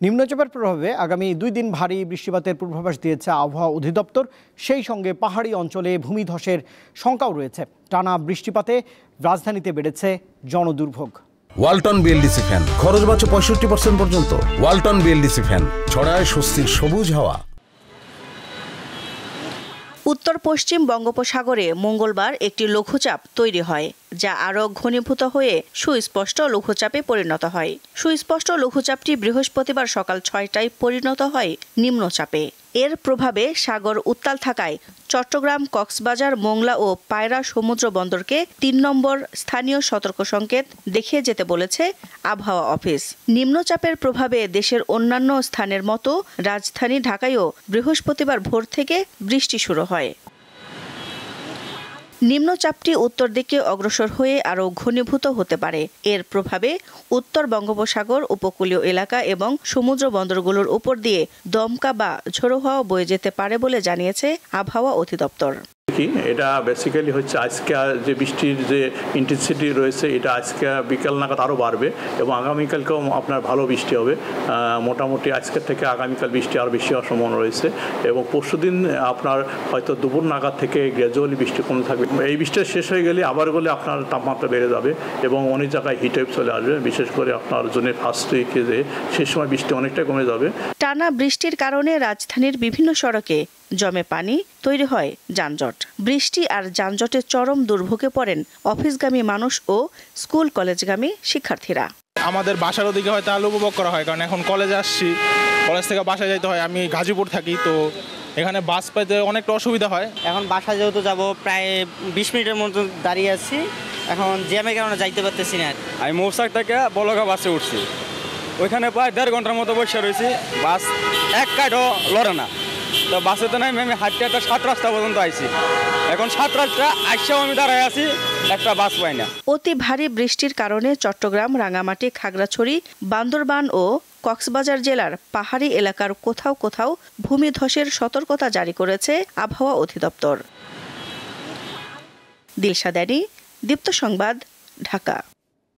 নিম্নচাপের প্রভাবে আগামী 2 দিন ভারী বৃষ্টিপাতের পূর্বাভাস দিয়েছে আবহাওয়া অধিদপ্তর। সেই সঙ্গে পাহাড়ি অঞ্চলে ভূমিধসের শঙ্কাও রয়েছে। টানা বৃষ্টিপাতে রাজধানীতে বেড়েছে জনদুর্ভোগ। ওয়ালটন বিএলডিসি ফ্যান খরচ বাঁচে 65% পর্যন্ত। ওয়ালটন বিএলডিসি ফ্যান ছড়ায় স্বস্তির সবুজ হাওয়া। উত্তর পশ্চিম বঙ্গোপসাগরে মঙ্গলবার একটি লঘুচাপ তৈরি হয়, যা আরও ঘনীভূত হয়ে সুস্পষ্ট লঘুচাপে পরিণত হয়। সুস্পষ্ট লঘুচাপটি বৃহস্পতিবার সকাল 6টায় পরিণত হয় নিম্নচাপে। এর প্রভাবে সাগর উত্তাল থাকায় চট্টগ্রাম, কক্সবাজার, মোংলা ও পায়রা সমুদ্র বন্দরকে 3 নম্বর স্থানীয় সতর্ক সংকেত দেখিয়ে যেতে বলেছে আবহাওয়া অফিস। নিম্নচাপের প্রভাবে দেশের অন্যান্য স্থানের মতো রাজধানী ঢাকায়ও বৃহস্পতিবার ভোর থেকে বৃষ্টি শুরু হয়। নিম্নচাপটি উত্তর দিকে অগ্রসর হয়ে আরও ঘনীভূত হতে পারে। এর প্রভাবে উত্তর বঙ্গোপসাগর উপকূলীয় এলাকা এবং সমুদ্র বন্দরগুলোর উপর দিয়ে দমকা বা ঝোড়ো হাওয়া বয়ে যেতে পারে বলে জানিয়েছে আবহাওয়া অধিদপ্তর। এটা বেসিক্যালি হচ্ছে আজকে যে বৃষ্টির যে ইন্টেন্সিটি রয়েছে, এটা আজকে বিকাল নাগাদ আরও বাড়বে এবং আগামীকালকেও আপনার ভালো বৃষ্টি হবে। মোটামুটি আজকের থেকে আগামীকাল বৃষ্টি আরও বেশি হওয়ার সম্ভাবনা রয়েছে এবং পরশুদিন আপনার হয়তো দুপুর নাগাদ থেকে গ্র্যাজুয়ালি বৃষ্টি কমে থাকবে। এই বৃষ্টি শেষ হয়ে গেলে আবার গেলে আপনার তাপমাত্রা বেড়ে যাবে এবং অনেক জায়গায় হিট ওয়েভ চলে আসবে, বিশেষ করে আপনার জুনের ফার্স্ট উইকে যে সেই সময় বৃষ্টি অনেকটা কমে যাবে। টানা বৃষ্টির কারণে রাজধানীর বিভিন্ন সড়কে জমে পানি, তৈরি হয় যানজট। বৃষ্টি আর যানজটের চরম দুর্ভোগে পড়েন অফিসগামী মানুষ ও স্কুল কলেজগামী শিক্ষার্থীরা। আমাদের বাসার ওদিকে হয়তো আলো উপভোগ করা হয়, কারণ এখন কলেজে আসছি, কলেজ থেকে বাসায় যেতে হয়। আমি গাজীপুর থাকি, তো এখানে বাস পাইতে অনেকটা অসুবিধা হয়। এখন বাসায় যেহেতু যাব, প্রায় 20 মিনিটের মতো দাঁড়িয়ে আছি। এখন জ্যামের কারণে যাইতে পারতেছি না। আমি মৌসাক থেকে বলগা বাসে উঠছি, ওইখানে প্রায় 1.5 ঘন্টার মতো বসে রয়েছি। বাস এক কাঠও লড়ে না, তো বাসেতে নাই আমি হাঁটতে 7 রাস্তা পর্যন্ত আইছি। এখন 7 রাস্তা আইসাও আমি দাঁড়ায় আছি, একটা বাস পাই না। অতি ভারী বৃষ্টির কারণে চট্টগ্রাম, রাঙামাটি, খাগড়াছড়ি, বান্দরবান ও কক্সবাজার জেলার পাহাড়ি এলাকার কোথাও কোথাও ভূমিধসের সতর্কতা জারি করেছে আবহাওয়া অধিদপ্তর। দিলশা দ্যানি, দীপ্ত সংবাদ, ঢাকা।